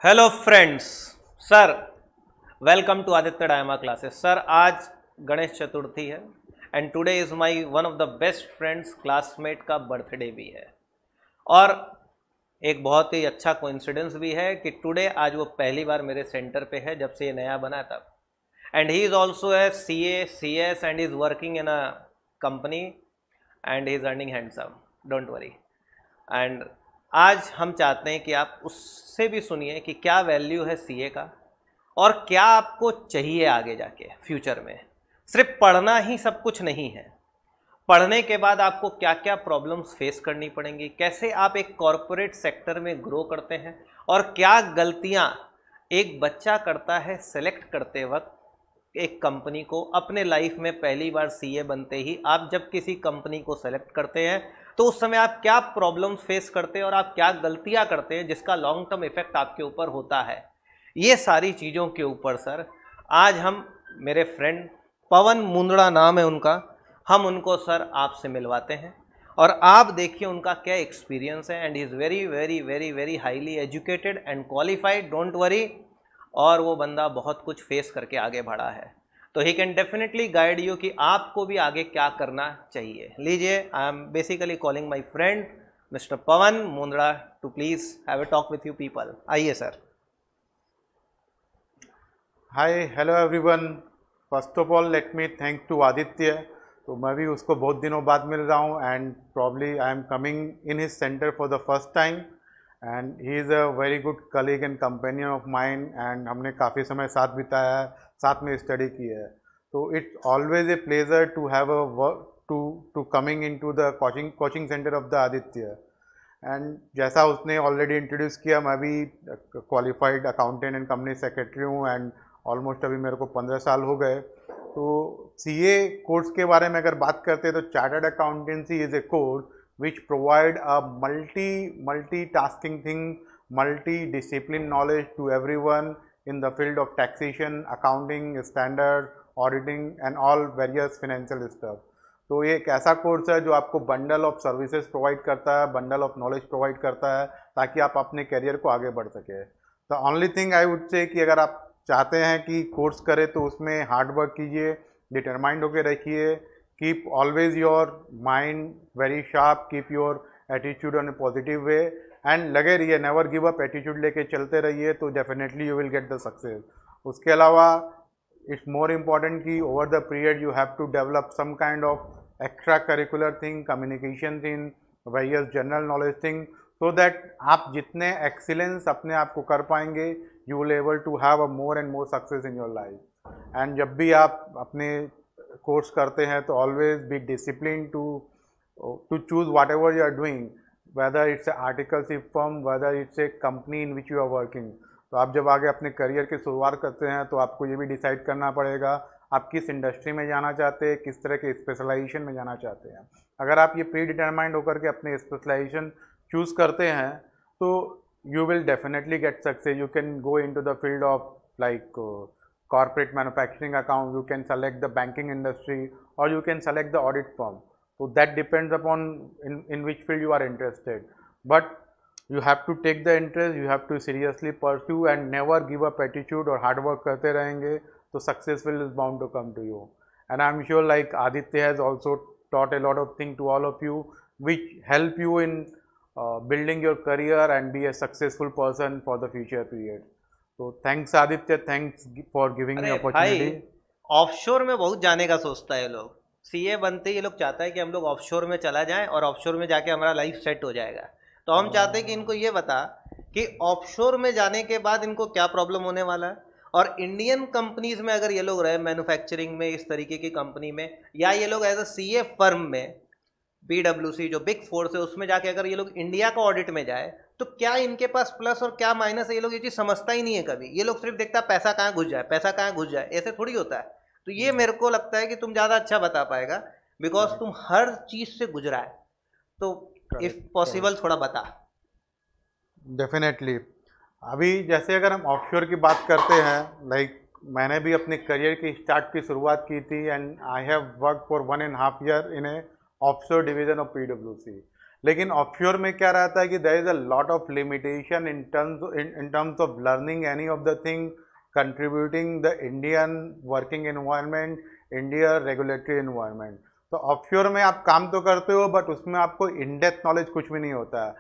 Hello friends, sir welcome to Aditya Dayma classes. Sir आज गणेश चतुर्थी है and today is my one of the best friends classmate का birthday भी है। और एक बहुत ही अच्छा कोइंसिडेंस भी है कि टुडे आज वो पहली बार मेरे सेंटर पे है जब से ये नया बना तब। And he is also a CS and is working in a company and he is earning handsome, don't worry. And आज हम चाहते हैं कि आप उससे भी सुनिए कि क्या वैल्यू है सीए का और क्या आपको चाहिए आगे जाके फ्यूचर में। सिर्फ पढ़ना ही सब कुछ नहीं है, पढ़ने के बाद आपको क्या क्या प्रॉब्लम्स फेस करनी पड़ेंगी, कैसे आप एक कॉरपोरेट सेक्टर में ग्रो करते हैं और क्या गलतियां एक बच्चा करता है सेलेक्ट करते वक्त एक कंपनी को। अपने लाइफ में पहली बार सीए बनते ही आप जब किसी कंपनी को सेलेक्ट करते हैं तो उस समय आप क्या प्रॉब्लम्स फेस करते हैं और आप क्या गलतियां करते हैं जिसका लॉन्ग टर्म इफेक्ट आपके ऊपर होता है। ये सारी चीज़ों के ऊपर सर आज हम, मेरे फ्रेंड पवन मुंदड़ा नाम है उनका, हम उनको सर आपसे मिलवाते हैं और आप देखिए उनका क्या एक्सपीरियंस है। And he is very very very very highly educated and qualified, don't worry. और वो बंदा बहुत कुछ फेस करके आगे बढ़ा है, तो ही कैन डेफिनेटली गाइड यू कि आपको भी आगे क्या करना चाहिए। लीजिए, I am basically calling my friend mister Pawan Mundada to please have a talk with you people. आइए sir. Hi hello everyone. First of all let me thank to Aditya. तो मैं भी उसको बहुत दिनों बाद मिल रहा हूँ and probably I am coming in his centre for the first time and he is a very good colleague and companion of mine and हमने काफ़ी समय साथ बिताया है, साथ में स्टडी की है। तो it's always a pleasure to have a work to coming in to the coaching centre of the Aditya. And जैसा उसने ऑलरेडी इंट्रोड्यूस किया, मैं भी qualified accountant and company secretary हूँ एंड ऑलमोस्ट अभी मेरे को 15 साल हो गए। तो सीए कोर्स के बारे में अगर बात करते हैं तो chartered accountancy is a course which provide a multitasking thing, multi-discipline knowledge to everyone in the field of taxation, accounting, standard, auditing and all various financial stuff. तो ये एक ऐसा कोर्स है जो आपको बंडल ऑफ सर्विसेज प्रोवाइड करता है, bundle of knowledge provide करता है ताकि आप अपने करियर को आगे बढ़ सके। The only thing I would से कि अगर आप चाहते हैं कि कोर्स करें तो उसमें हार्ड वर्क कीजिए, डिटरमाइंड होकर रखिए, keep always your mind very sharp, keep your attitude on a positive way and लगे रहिए, never give up attitude लेके चलते रहिए तो definitely you will get the success। उसके अलावा it's more important कि over the period you have to develop some kind of extra curricular thing, communication thing, various general knowledge thing so that आप जितने excellence अपने आप को कर पाएंगे you will able to have a more and more success in your life। and जब भी आप अपने कोर्स करते हैं तो always be discipline to choose what ever you are doing, whether it's a articleship firm, whether it's a company in which you are working. तो आप जब आगे अपने करियर की शुरुआत करते हैं तो आपको ये भी डिसाइड करना पड़ेगा आप किस इंडस्ट्री में जाना चाहते हैं, किस तरह के स्पेशलाइजेशन में जाना चाहते हैं। अगर आप ये प्री डिटरमाइंड होकर के अपने स्पेशलाइजेशन चूज़ करते हैं तो you will definitely get success. You can go in to the field of like corporate manufacturing account, you can select the banking industry or you can select the audit firm. So that depends upon in which field you are interested, but you have to take the interest, you have to seriously pursue and never give up attitude और hard work करते रहेंगे तो successful is bound to come to you। and I'm sure like Aditya has also taught a lot of things to all of you which help you in building your career and be a successful person for the future period। तो thanks Aditya, thanks for giving me अरे opportunity. भाई, offshore में बहुत जाने का सोचता है लोग। सीए बनते ही ये लोग चाहता है कि हम लोग ऑफशोर में चला जाएं और ऑफशोर में जाके हमारा लाइफ सेट हो जाएगा। तो हम चाहते हैं कि इनको ये बता कि ऑफशोर में जाने के बाद इनको क्या प्रॉब्लम होने वाला है और इंडियन कंपनीज में अगर ये लोग रहे, मैन्युफैक्चरिंग में, इस तरीके की कंपनी में, या ये लोग एज अ सीए फर्म में, PwC जो बिग फोर्स है उसमें जाके अगर ये लोग इंडिया का ऑडिट में जाए तो क्या इनके पास प्लस और क्या माइनस है, ये लोग ये चीज़ समझता ही नहीं है कभी। ये लोग सिर्फ देखता है पैसा कहाँ घुस जाए, पैसा कहाँ घुस जाए, ऐसे थोड़ी होता है। तो ये मेरे को लगता है कि तुम ज़्यादा अच्छा बता पाएगा बिकॉज तुम हर चीज़ से गुजरा है। तो इफ पॉसिबल थोड़ा बता। डेफिनेटली। अभी जैसे अगर हम ऑफशोर की बात करते हैं, लाइक मैंने भी अपने करियर की स्टार्ट की शुरुआत की थी and I have work for 1.5 year in a offshore division of PwC लेकिन ऑफशोर में क्या रहता है कि there is a lot of limitation in terms of learning any of the thing contributing the Indian working environment, India regulatory environment. तो offshore में आप काम तो करते हो बट उसमें आपको इन डेप्थ नॉलेज कुछ भी नहीं होता है,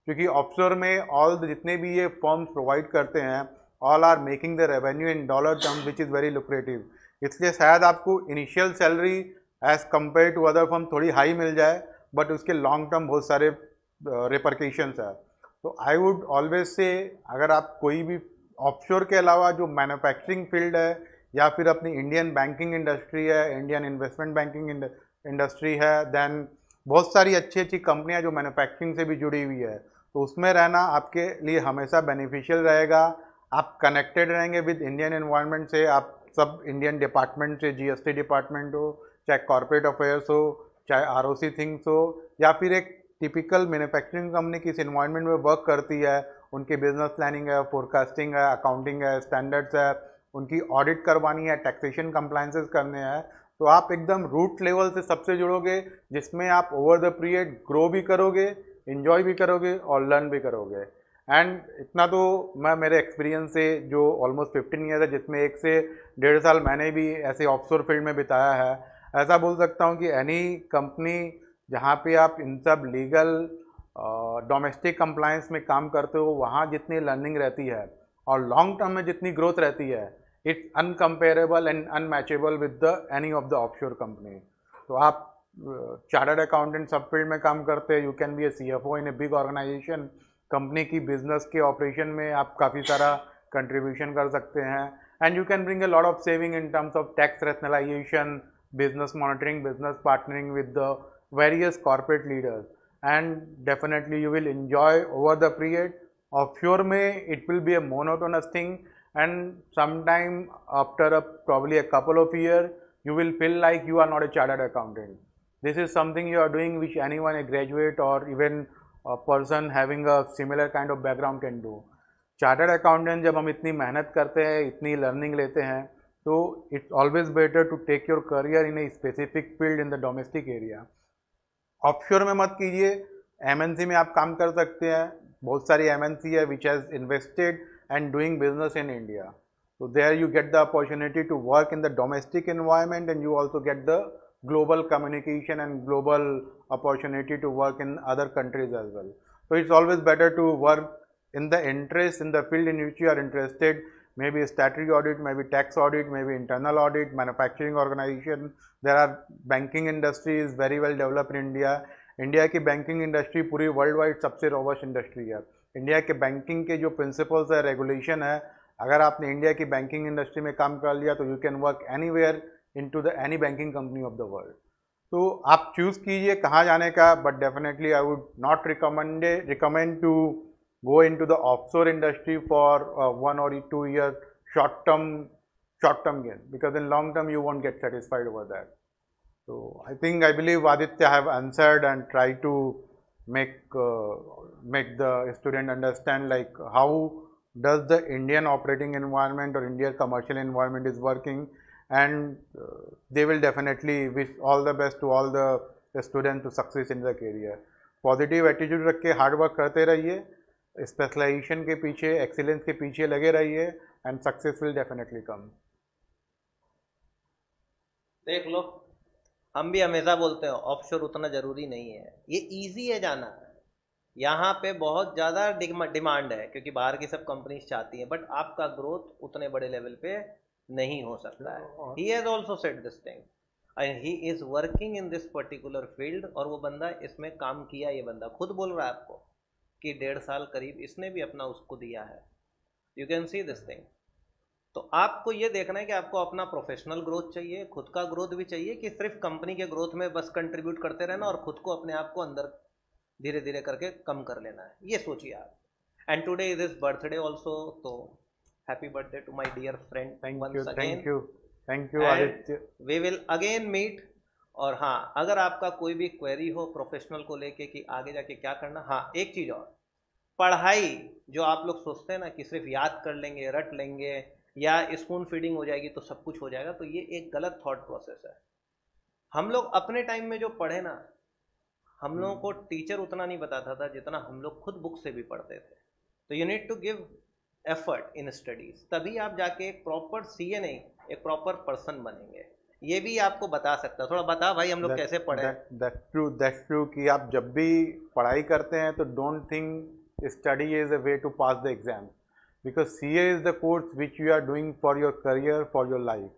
क्योंकि ऑफशोर में ऑल जितने भी ये फर्म्स प्रोवाइड करते हैं all are making the revenue in dollar term which is very lucrative. इसलिए शायद आपको initial salary as compare to other firm थोड़ी हाई मिल जाए, बट उसके लॉन्ग टर्म बहुत सारे रिपरकेशंस है। तो आई वुड ऑलवेज से, अगर आप कोई भी ऑफशोर के अलावा जो मैन्युफैक्चरिंग फील्ड है या फिर अपनी इंडियन बैंकिंग इंडस्ट्री है, इंडियन इन्वेस्टमेंट बैंकिंग इंडस्ट्री है, देन बहुत सारी अच्छी अच्छी कंपनियां जो मैन्युफैक्चरिंग से भी जुड़ी हुई है, तो उसमें रहना आपके लिए हमेशा बेनिफिशियल रहेगा। आप कनेक्टेड रहेंगे विद इंडियन एनवायरनमेंट से, आप सब इंडियन डिपार्टमेंट से, जीएसटी डिपार्टमेंट हो, चाहे कॉर्पोरेट अफेयर्स हो, चाहे आरओसी थिंग्स हो, या फिर एक टिपिकल मैन्युफैक्चरिंग कंपनी किस इन्वायरमेंट में वर्क करती है, उनकी बिजनेस प्लानिंग है, फोरकास्टिंग है, अकाउंटिंग है, स्टैंडर्ड्स है, उनकी ऑडिट करवानी है, टैक्सेशन कंप्लायंसेस करने हैं, तो आप एकदम रूट लेवल से सबसे जुड़ोगे, जिसमें आप ओवर द पीरियड ग्रो भी करोगे, इंजॉय भी करोगे और लर्न भी करोगे। एंड इतना तो मैं मेरे एक्सपीरियंस से, जो ऑलमोस्ट 15 ईयर है, जिसमें 1 से 1.5 साल मैंने भी ऐसे ऑफशोर फील्ड में बिताया है, ऐसा बोल सकता हूँ कि एनी कंपनी जहाँ पे आप इन सब लीगल डोमेस्टिक कंप्लायंस में काम करते हो, वहाँ जितनी लर्निंग रहती है और लॉन्ग टर्म में जितनी ग्रोथ रहती है, it's uncomparable and unmatchable with the any of the offshore company. तो आप चार्टर्ड अकाउंटेंट सब फील्ड में काम करते हैं, you can be a CFO in a big organisation, company की बिजनेस के ऑपरेशन में आप काफ़ी सारा कंट्रीब्यूशन कर सकते हैं, and you can bring a lot of saving in terms of tax rationalisation, business monitoring, business partnering with the various corporate leaders, and definitely you will enjoy over the period. Offshore में it will be a monotonous thing, and sometime after probably a couple of years you will feel like you are not a chartered accountant. This is something you are doing which anyone, a graduate or even a person having a similar kind of background can do. Chartered accountant जब हम इतनी मेहनत करते हैं, इतनी learning लेते हैं, तो it's always better to take your career in a specific field in the domestic area. Offshore में मत कीजिए, एमएनसी में आप काम कर सकते हैं, बहुत सारी एमएनसी है which has invested and doing business in India, तो there you get the opportunity to work in the domestic environment and you also get the global communication and global opportunity to work in other countries as well. So it's always better to work in the interest in the field in which you are interested, maybe statutory audit, maybe tax audit, maybe internal audit, manufacturing organization. There are banking industry is very well developed in India. India की banking industry पूरी world wide सबसे robust industry है। India के banking के जो principles है, regulation है, अगर आपने इंडिया की बैंकिंग इंडस्ट्री में काम कर लिया तो you can work anywhere into the any banking company of the world. तो आप चूज़ कीजिए कहाँ जाने का, but definitely I would not recommend to go into the offshore industry for 1 or 2 year short term gain, because in long term you won't get satisfied over that. So I believe Aditya have answered and try to make the student understand like how does the Indian operating environment or Indian commercial environment is working, and they will definitely wish all the best to all the students to success in the career. Positive attitude रख के hard work करते रहिए, specialisation के पीछे, excellence के पीछे लगे रहिए, and success will definitely come. देख लो, हम भी हमेशा बोलते हैं ऑफशोर उतना ज़रूरी नहीं है, ये इजी है जाना। यहाँ पे बहुत ज़्यादा डिमांड है क्योंकि बाहर की सब कंपनीज चाहती हैं, बट आपका ग्रोथ उतने बड़े लेवल पे नहीं हो सकता है। He has also said this thing and he is working in this particular field, और वो बंदा इसमें काम किया, ये बंदा खुद बोल रहा है आपको कि 1.5 साल करीब इसने भी अपना उसको दिया है। You can see this thing. तो आपको ये देखना है कि आपको अपना प्रोफेशनल ग्रोथ चाहिए, खुद का ग्रोथ भी चाहिए, कि सिर्फ कंपनी के ग्रोथ में बस कंट्रीब्यूट करते रहना और खुद को अपने आप को अंदर धीरे धीरे करके कम कर लेना है, ये सोचिए आप। And today is his birthday also, तो happy birthday to my dear friend. Thank you Aditya. We will again meet. और हाँ, अगर आपका कोई भी क्वेरी हो प्रोफेशनल को लेके कि आगे जाके क्या करना, हाँ एक चीज़ और, पढ़ाई जो आप लोग सोचते हैं ना कि सिर्फ याद कर लेंगे, रट लेंगे या स्पून फीडिंग हो जाएगी तो सब कुछ हो जाएगा, तो ये एक गलत थॉट प्रोसेस है। हम लोग अपने टाइम में जो पढ़े ना, हम लोगों को टीचर उतना नहीं बताता था जितना हम लोग खुद बुक से भी पढ़ते थे। तो you need to give effort in studies, तभी आप जाके एक प्रॉपर सीए नहीं, एक प्रॉपर पर्सन बनेंगे। ये भी आपको बता सकता, थोड़ा बता भाई हम लोग कैसे पढ़े। दैट्स ट्रू कि आप जब भी पढ़ाई करते हैं तो don't think study is a way to pass the exam, because CA is the course which you are doing for your career, for your life.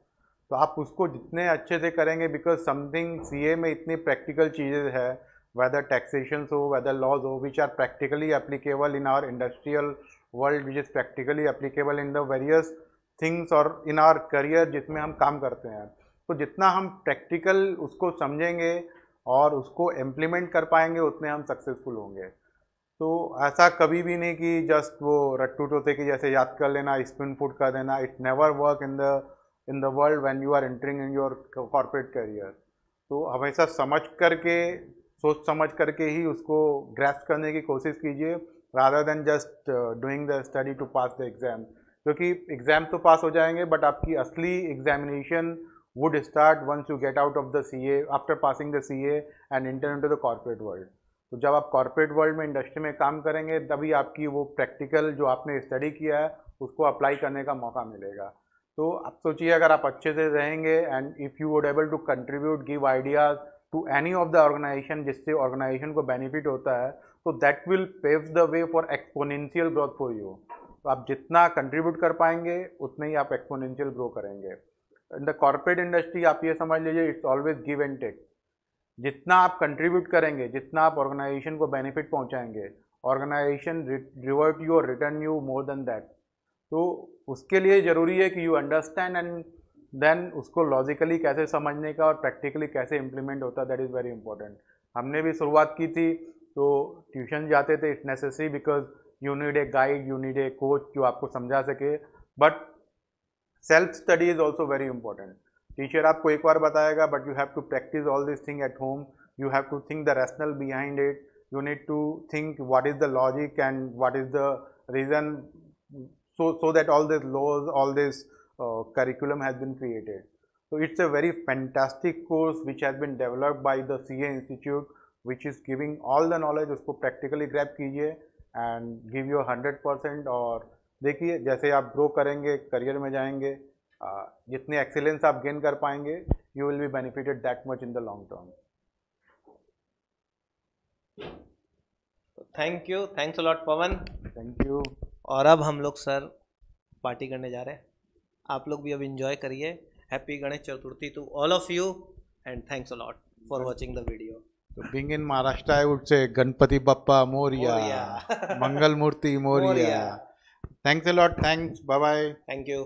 तो आप उसको जितने अच्छे से करेंगे, बिकॉज समथिंग सीए में इतनी प्रैक्टिकल चीज़ें है, whether taxations हो, whether laws हो, which are practically applicable in our industrial world, which is practically applicable in the various things or in our career जिसमें हम काम करते हैं। तो जितना हम प्रैक्टिकल उसको समझेंगे और उसको इम्प्लीमेंट कर पाएंगे, उतने हम सक्सेसफुल होंगे। तो ऐसा कभी भी नहीं कि जस्ट वो रट्टू टोते की जैसे याद कर लेना, स्पिन फुट कर देना। It never work in the world when you are entering in your corporate career. तो हमेशा समझ करके, सोच समझ करके ही उसको ग्रैस्प करने की कोशिश कीजिए, rather than just doing the study to pass the exam. क्योंकि एग्ज़ाम तो पास हो जाएंगे, बट आपकी असली examination would start once you get out of the CA, after passing the CA and enter into the corporate world. तो जब आप corporate world में, इंडस्ट्री में काम करेंगे, तभी आपकी वो प्रैक्टिकल जो आपने स्टडी किया है उसको अप्लाई करने का मौका मिलेगा। तो आप सोचिए, अगर आप अच्छे से रहेंगे and if you would able to contribute, give ideas to any of the organisation जिससे ऑर्गेनाइजेशन को बेनिफिट होता है, तो that will pave the way for exponential growth for you. तो आप जितना कंट्रीब्यूट कर पाएंगे उतने ही आप एक्सपोनेंशियल ग्रो करेंगे। इन द कॉर्पोरेट इंडस्ट्री आप ये समझ लीजिए, it's always give and take. जितना आप कंट्रीब्यूट करेंगे, जितना आप ऑर्गेनाइजेशन को बेनिफिट पहुंचाएंगे, ऑर्गेनाइजेशन रिवर्ट यू और return you more than that. तो उसके लिए ज़रूरी है कि यू अंडरस्टैंड एंड देन उसको लॉजिकली कैसे समझने का और प्रैक्टिकली कैसे इम्प्लीमेंट होता है, दैट इज़ वेरी इंपॉर्टेंट। हमने भी शुरुआत की थी तो ट्यूशन जाते थे, it's necessary because you need a guide, you need a coach जो आपको समझा सके, but self study is also very important. Teacher आपको एक बार बताएगा, but you have to practice all this thing at home. You have to think the rational behind it, you need to think what is the logic and what is the reason, so that all these laws, all this curriculum has been created. So it's a very fantastic course which has been developed by the CA Institute, which is giving all the knowledge। उसको practically grab कीजिए and give your 100%। और देखिए जैसे आप grow करेंगे, career में जाएंगे, जितने एक्सीलेंस आप गेन कर पाएंगे, you will be benefited that much in the long term। Thank you, thanks a lot Pawan. Thank you. और अब हम लोग सर पार्टी करने जा रहे हैं, आप लोग भी अब एंजॉय करिए। Happy Ganesh Chaturthi to all of you and thanks a lot for watching the video. तो being in Maharashtra, I would say Ganpati Bappa Morya, Mangal Murti Morya. Thanks a lot, thanks, bye bye, thank you.